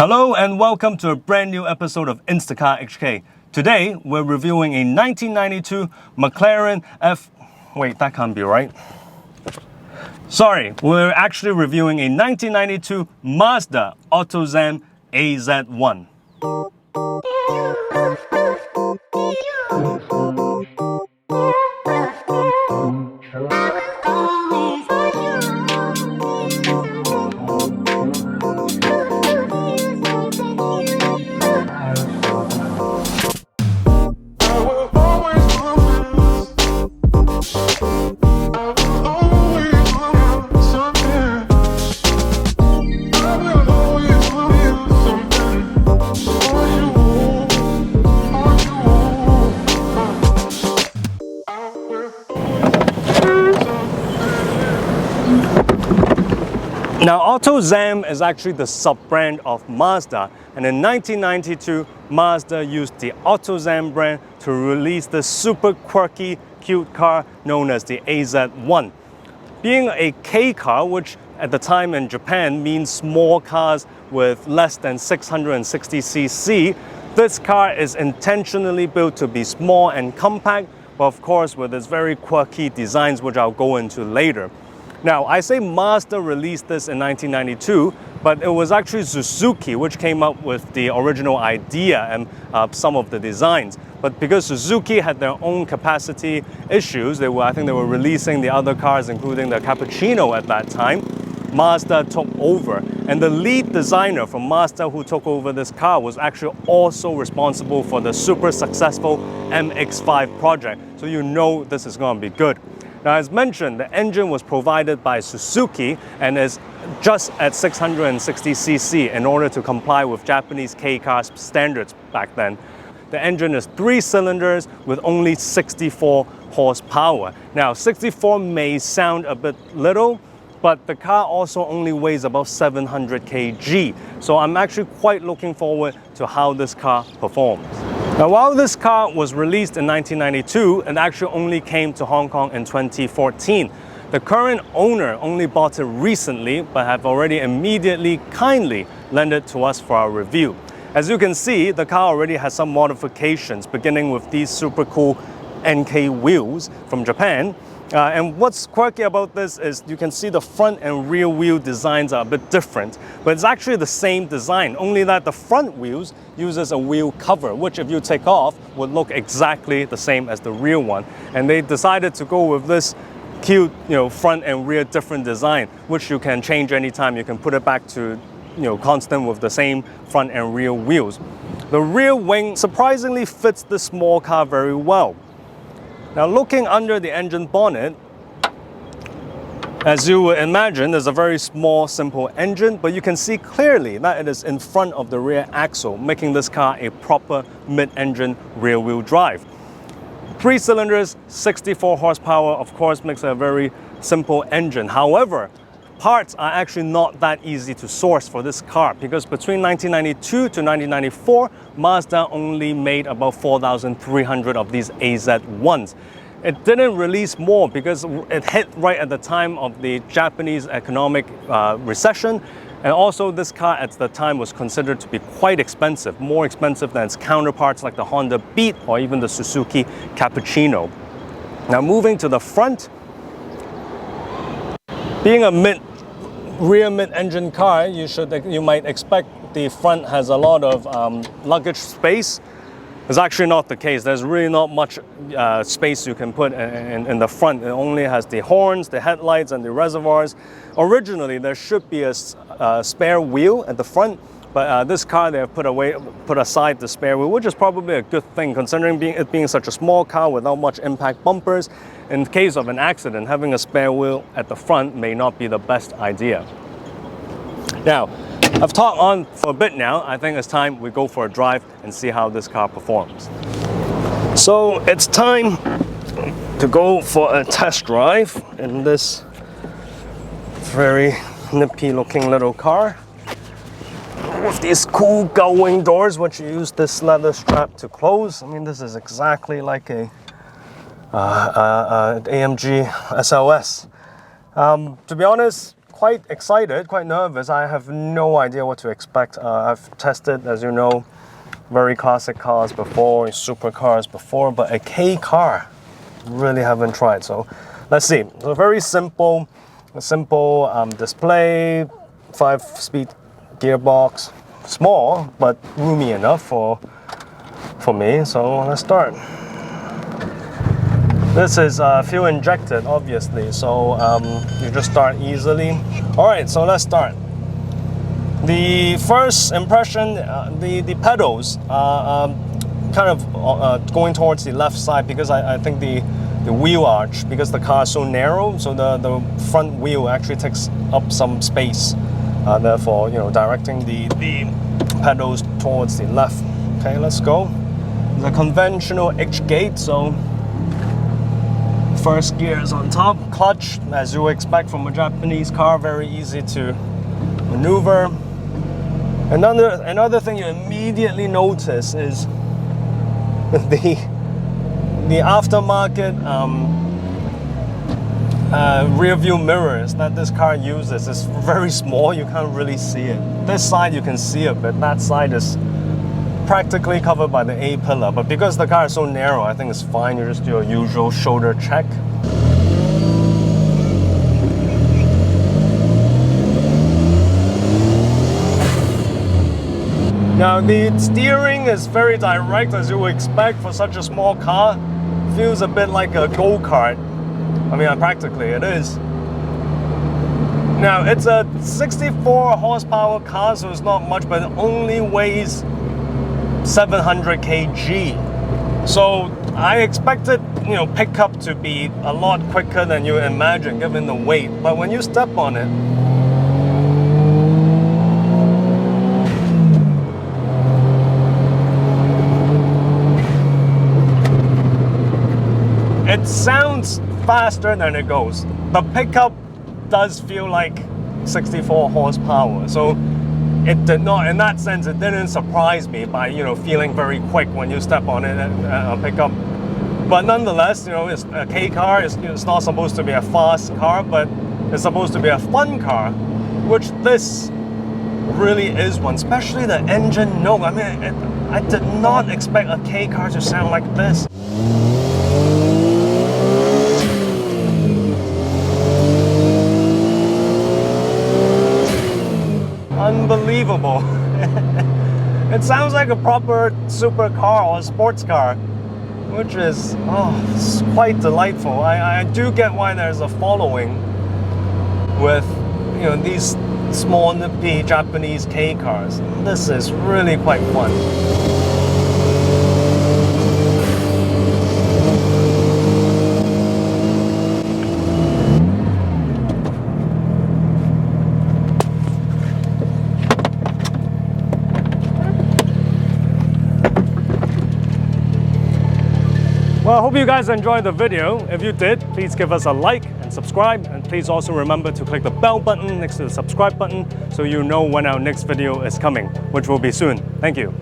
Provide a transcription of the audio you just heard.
Hello and welcome to a brand new episode of Instacar HK. Today we're reviewing a 1992 McLaren Wait, that can't be right. Sorry, we're actually reviewing a 1992 Mazda Autozam AZ-1. Now, Autozam is actually the sub-brand of Mazda, and in 1992, Mazda used the Autozam brand to release the super quirky, cute car known as the AZ-1. Being a Kei car, which at the time in Japan means small cars with less than 660cc, this car is intentionally built to be small and compact, but of course with its very quirky designs, which I'll go into later. Now, I say Mazda released this in 1992, but it was actually Suzuki which came up with the original idea and some of the designs. But because Suzuki had their own capacity issues, I think they were releasing the other cars, including the Cappuccino at that time, Mazda took over. And the lead designer from Mazda who took over this car was actually also responsible for the super successful MX-5 project. So you know this is going to be good. Now, as mentioned, the engine was provided by Suzuki and is just at 660cc in order to comply with Japanese Kei car standards back then. The engine is 3 cylinders with only 64 horsepower. Now, 64 may sound a bit little, but the car also only weighs about 700 kg. So I'm actually quite looking forward to how this car performs. Now, while this car was released in 1992, it actually only came to Hong Kong in 2014. The current owner only bought it recently, but have already immediately kindly lent it to us for our review. As you can see, the car already has some modifications, beginning with these super cool NK wheels from Japan. And what's quirky about this is you can see the front and rear wheel designs are a bit different, but it's actually the same design, only that the front wheels uses a wheel cover, which if you take off would look exactly the same as the rear one. And they decided to go with this cute, front and rear different design, which you can change anytime. You can put it back to, constant with the same front and rear wheels. The rear wing surprisingly fits the small car very well. Now, looking under the engine bonnet, as you would imagine, there's a very small, simple engine, but you can see clearly that it is in front of the rear axle, making this car a proper mid-engine rear-wheel drive. 3 cylinders, 64 horsepower, of course, makes it a very simple engine. However, parts are actually not that easy to source for this car because between 1992 to 1994, Mazda only made about 4,300 of these AZ-1s. It didn't release more because it hit right at the time of the Japanese economic recession. And also this car at the time was considered to be quite expensive, more expensive than its counterparts like the Honda Beat or even the Suzuki Cappuccino. Now, moving to the front, being a rear mid-engine car, you might expect the front has a lot of luggage space. It's actually not the case. There's really not much space you can put in the front. It only has the horns, the headlights, and the reservoirs. Originally, there should be a spare wheel at the front, but this car they have put aside the spare wheel, which is probably a good thing considering it being such a small car without much impact bumpers. In case of an accident, having a spare wheel at the front may not be the best idea. Now, I've talked on for a bit now. I think it's time we go for a drive and see how this car performs. So it's time to go for a test drive in this very nippy looking little car with these cool gullwing doors, which you use this leather strap to close. I mean, this is exactly like a AMG SLS. To be honest, quite excited, quite nervous. I have no idea what to expect. I've tested, as you know, very classic cars before, supercars before, but a Kei car, really haven't tried. So let's see. So very simple, display, 5-speed gearbox, small but roomy enough for me. So let's start. This is fuel injected, obviously, so you just start easily. All right, so let's start. The first impression, the pedals are kind of going towards the left side because I think the wheel arch, because the car is so narrow, so the front wheel actually takes up some space. Therefore, you know, directing the pedals towards the left. Okay, let's go. The conventional H gate, so first gear is on top. Clutch, as you would expect from a Japanese car, very easy to maneuver. Another thing you immediately notice is the aftermarket rear view mirrors that this car uses is very small. You can't really see it. This side you can see a bit. That side is practically covered by the A-pillar, but because the car is so narrow, I think it's fine. You just do a usual shoulder check. Now the steering is very direct, as you would expect for such a small car. Feels a bit like a go-kart. I mean, practically it is. Now it's a 64 horsepower car, so it's not much, but it only weighs 700 kg. So I expected, you know, pickup to be a lot quicker than you imagine given the weight. But when you step on it, it sounds faster than it goes. The pickup does feel like 64 horsepower. So it did not, in that sense, it didn't surprise me by, you know, feeling very quick when you step on it and pick up. But nonetheless, you know, it's a Kei car. It's not supposed to be a fast car, but it's supposed to be a fun car, which this really is one, especially the engine note. I mean, I did not expect a Kei car to sound like this. Unbelievable. It sounds like a proper supercar or a sports car, which is it's quite delightful. I do get why there's a following with, you know, these small nippy Japanese Kei cars. This is really quite fun. Well, I hope you guys enjoyed the video. If you did, please give us a like and subscribe, and please also remember to click the bell button next to the subscribe button so you know when our next video is coming, which will be soon. Thank you.